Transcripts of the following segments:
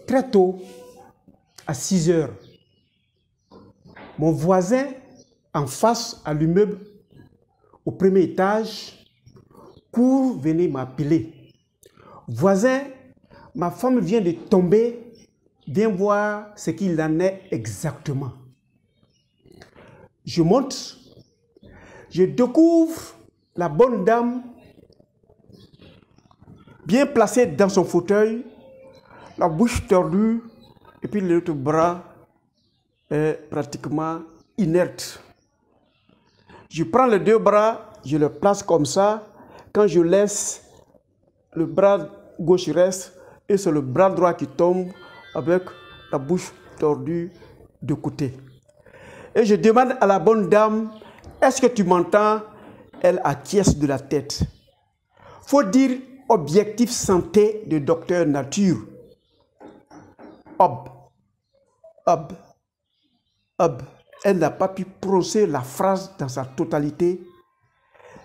très tôt, à 6 heures, mon voisin en face à l'immeuble, au premier étage, court venir m'appeler. Voisin, ma femme vient de tomber, viens voir ce qu'il en est exactement. Je monte, je découvre la bonne dame bien placée dans son fauteuil, la bouche tordue et puis l'autre bras est pratiquement inerte. Je prends les deux bras, je les place comme ça. Quand je laisse, le bras gauche reste et c'est le bras droit qui tombe avec la bouche tordue de côté. Et je demande à la bonne dame, est-ce que tu m'entends? Elle acquiesce de la tête. Faut dire objectif santé de docteur nature. Elle n'a pas pu prononcer la phrase dans sa totalité.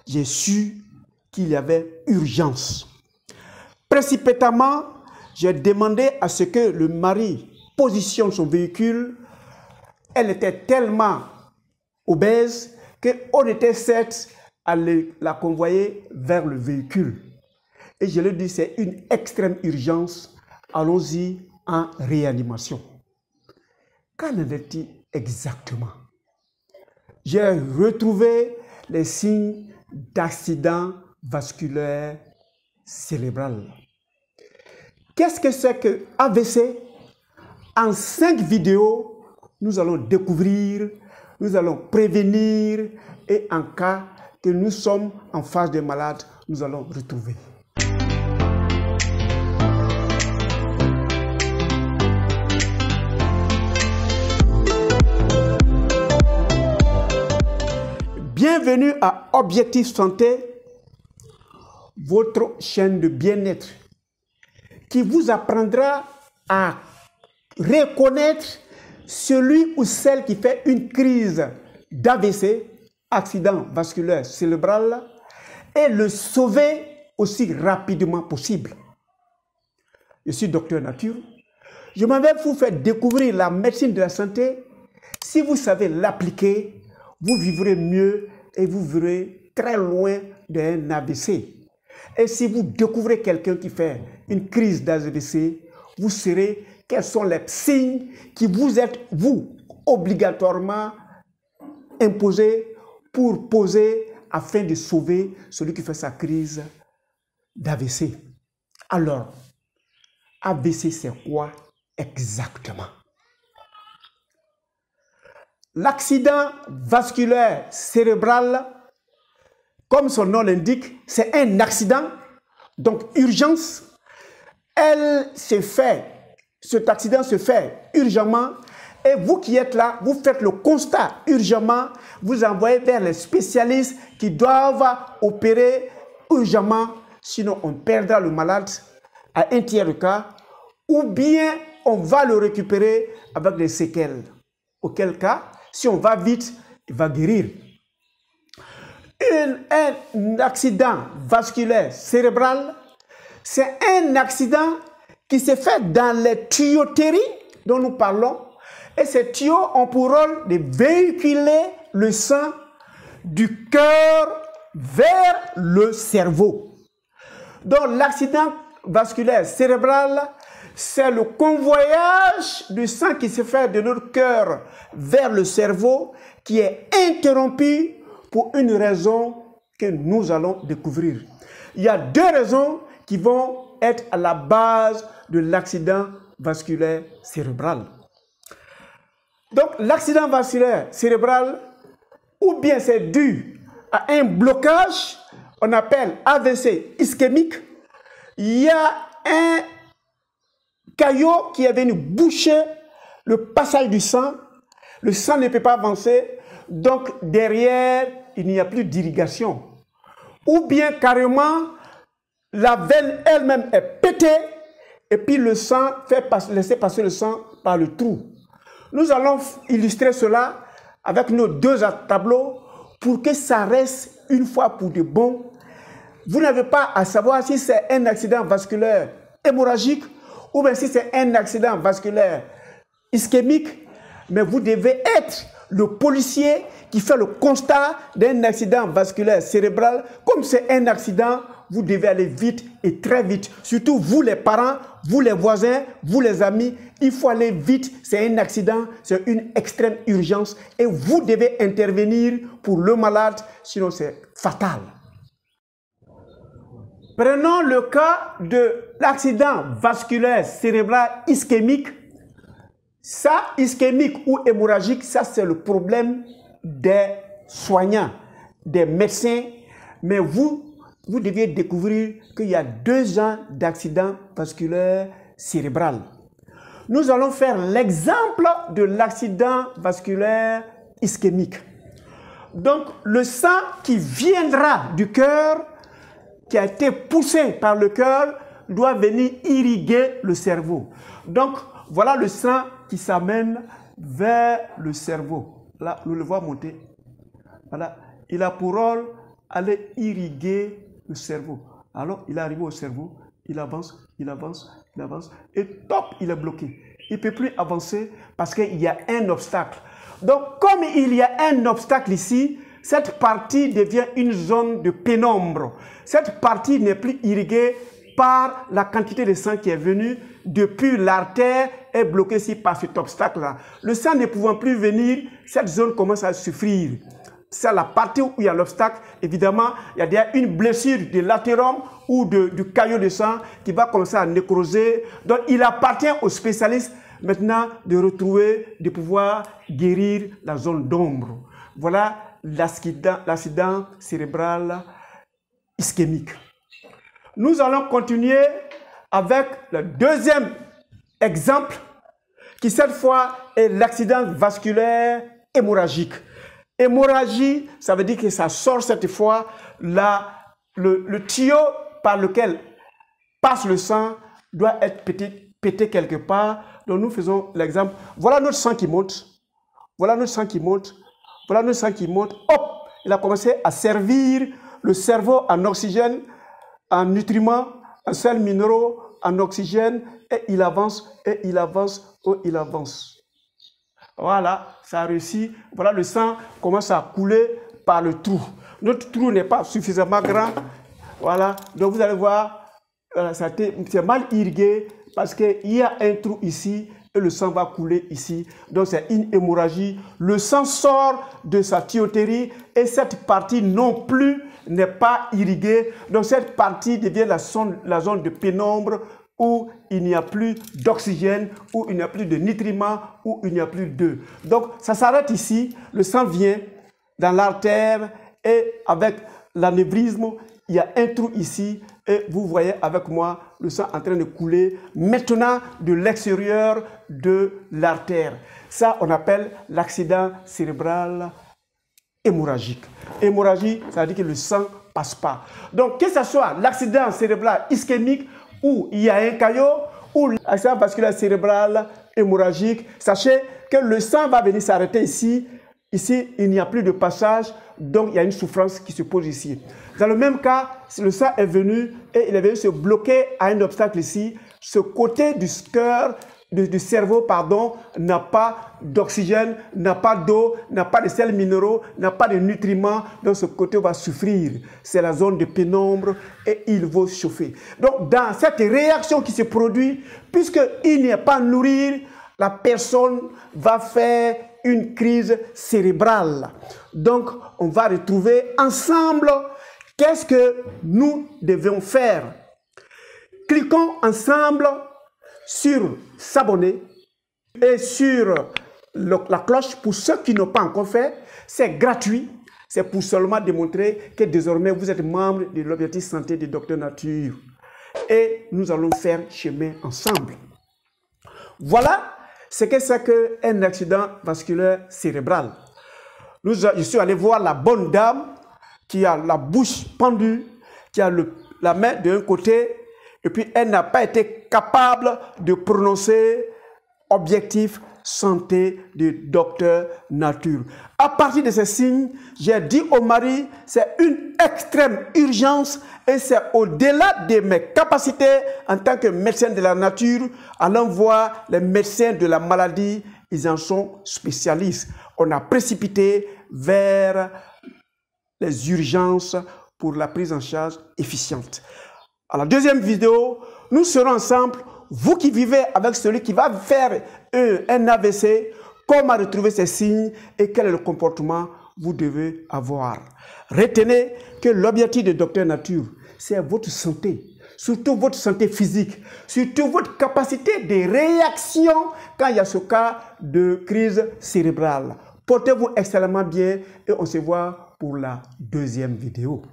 J'ai su qu'il y avait urgence. Précipitamment, j'ai demandé à ce que le mari positionne son véhicule. Elle était tellement obèse qu'on était sept à la convoyer vers le véhicule. Et je lui ai dit, c'est une extrême urgence, allons-y en réanimation. Qu'en est-il exactement? J'ai retrouvé les signes d'accident vasculaire cérébral. Qu'est-ce que c'est que AVC? En 5 vidéos, nous allons découvrir, nous allons prévenir et en cas que nous sommes en face des malades, nous allons retrouver. Bienvenue à Objectif Santé, votre chaîne de bien-être qui vous apprendra à reconnaître celui ou celle qui fait une crise d'AVC, accident vasculaire cérébral, et le sauver aussi rapidement possible. Je suis docteur nature. Je m'en vais vous faire découvrir la médecine de la santé. Si vous savez l'appliquer, vous vivrez mieux et vous verrez très loin d'un AVC. Et si vous découvrez quelqu'un qui fait une crise d'AVC, vous saurez quels sont les signes qui vous êtes, vous, obligatoirement imposés pour poser afin de sauver celui qui fait sa crise d'AVC. Alors, AVC, c'est quoi exactement? L'accident vasculaire cérébral, comme son nom l'indique, c'est un accident, donc urgence. Cet accident se fait urgemment et vous qui êtes là, vous faites le constat urgemment, vous envoyez vers les spécialistes qui doivent opérer urgemment, sinon on perdra le malade à un tiers de cas, ou bien on va le récupérer avec des séquelles. Auquel cas, si on va vite, il va guérir. Un accident vasculaire cérébral, c'est un accident qui se fait dans les tuyauteries dont nous parlons. Et ces tuyaux ont pour rôle de véhiculer le sang du cœur vers le cerveau. Donc l'accident vasculaire cérébral, c'est le convoyage du sang qui se fait de notre cœur vers le cerveau qui est interrompu pour une raison que nous allons découvrir. Il y a 2 raisons qui vont être à la base de l'accident vasculaire cérébral. Donc l'accident vasculaire cérébral, ou bien c'est dû à un blocage, on appelle AVC ischémique. Il y a un caillot qui est venu boucher le passage du sang. Le sang ne peut pas avancer, donc derrière, il n'y a plus d'irrigation. Ou bien carrément, la veine elle-même est pétée et puis le sang laisser passer le sang par le trou. Nous allons illustrer cela avec nos 2 tableaux pour que ça reste une fois pour de bon. Vous n'avez pas à savoir si c'est un accident vasculaire hémorragique ou bien si c'est un accident vasculaire ischémique, mais vous devez être le policier qui fait le constat d'un accident vasculaire cérébral. Comme c'est un accident, vous devez aller vite et très vite. Surtout vous les parents, vous les voisins, vous les amis, il faut aller vite. C'est un accident, c'est une extrême urgence et vous devez intervenir pour le malade, sinon c'est fatal. Prenons le cas de l'accident vasculaire cérébral ischémique. Ça, ischémique ou hémorragique, ça c'est le problème des soignants, des médecins. Mais vous deviez découvrir qu'il y a 2 ans d'accident vasculaire cérébral. Nous allons faire l'exemple de l'accident vasculaire ischémique. Donc, le sang qui viendra du cœur, qui a été poussé par le cœur, doit venir irriguer le cerveau. Donc, voilà le sang qui s'amène vers le cerveau. Là, nous le voyons monter. Voilà. Il a pour rôle d'aller irriguer le cerveau. Alors, il est arrivé au cerveau, il avance, il avance, il avance, et top, il est bloqué. Il ne peut plus avancer parce qu'il y a un obstacle. Donc, comme il y a un obstacle ici, cette partie devient une zone de pénombre. Cette partie n'est plus irriguée par la quantité de sang qui est venue depuis l'artère est bloquée ici par cet obstacle-là. Le sang ne pouvant plus venir, cette zone commence à souffrir. C'est la partie où il y a l'obstacle. Évidemment, il y a déjà une blessure de l'athérome ou du caillot de sang qui va commencer à nécroser. Donc, il appartient aux spécialistes maintenant de retrouver, de pouvoir guérir la zone d'ombre. Voilà l'accident cérébral ischémique. Nous allons continuer avec le deuxième exemple qui cette fois est l'accident vasculaire hémorragique. Hémorragie, ça veut dire que ça sort cette fois le tuyau par lequel passe le sang doit être pété quelque part. Donc nous faisons l'exemple. Voilà notre sang qui monte. Voilà notre sang qui monte. Voilà notre sang qui monte. Hop! Il a commencé à servir le cerveau en oxygène, en nutriments, en sels minéraux, en oxygène. Et il avance, et il avance, et il avance. Voilà, ça a réussi. Voilà, le sang commence à couler par le trou. Notre trou n'est pas suffisamment grand. Voilà, donc vous allez voir, c'est mal irrigué parce qu'il y a un trou ici et le sang va couler ici. Donc c'est une hémorragie. Le sang sort de sa tuyauterie et cette partie non plus n'est pas irriguée. Donc cette partie devient la zone de pénombre où il n'y a plus d'oxygène, où il n'y a plus de nutriments, où il n'y a plus d'eau. Donc ça s'arrête ici, le sang vient dans l'artère et avec l'anévrisme, il y a un trou ici et vous voyez avec moi le sang en train de couler maintenant de l'extérieur de l'artère. Ça, on appelle l'accident cérébral hémorragique. Hémorragie, ça veut dire que le sang ne passe pas. Donc, que ce soit l'accident cérébral ischémique où il y a un caillot ou l'accident vasculaire cérébral hémorragique, sachez que le sang va venir s'arrêter ici. Ici, il n'y a plus de passage, donc il y a une souffrance qui se pose ici. Dans le même cas, le sang est venu et il est venu se bloquer à un obstacle ici. Ce côté du cœur, du cerveau, pardon, n'a pas d'oxygène, n'a pas d'eau, n'a pas de sels minéraux, n'a pas de nutriments. Donc ce côté va souffrir. C'est la zone de pénombre et il va chauffer. Donc dans cette réaction qui se produit, puisqu'il n'y a pas à nourrir, la personne va faire une crise cérébrale. Donc, on va retrouver ensemble qu'est-ce que nous devons faire. Cliquons ensemble sur s'abonner et sur la cloche pour ceux qui n'ont pas encore fait. C'est gratuit. C'est pour seulement démontrer que désormais vous êtes membre de l'Objectif Santé de Docteur Nature. Et nous allons faire chemin ensemble. Voilà ce que c'est qu'un accident vasculaire cérébral. Je suis allé voir la bonne dame qui a la bouche pendue, qui a la main d'un côté, et puis elle n'a pas été capable de prononcer objectif santé de Docteur Nature. À partir de ces signes, j'ai dit au mari, c'est une extrême urgence et c'est au-delà de mes capacités en tant que médecin de la nature. Allons voir les médecins de la maladie, ils en sont spécialistes. On a précipité vers les urgences pour la prise en charge efficiente. À la deuxième vidéo, nous serons ensemble. Vous qui vivez avec celui qui va faire un AVC, comment retrouver ces signes et quel est le comportement vous devez avoir. Retenez que l'objectif de Docteur Nature, c'est votre santé, surtout votre santé physique, surtout votre capacité de réaction quand il y a ce cas de crise cérébrale. Portez-vous extrêmement bien et on se voit pour la deuxième vidéo.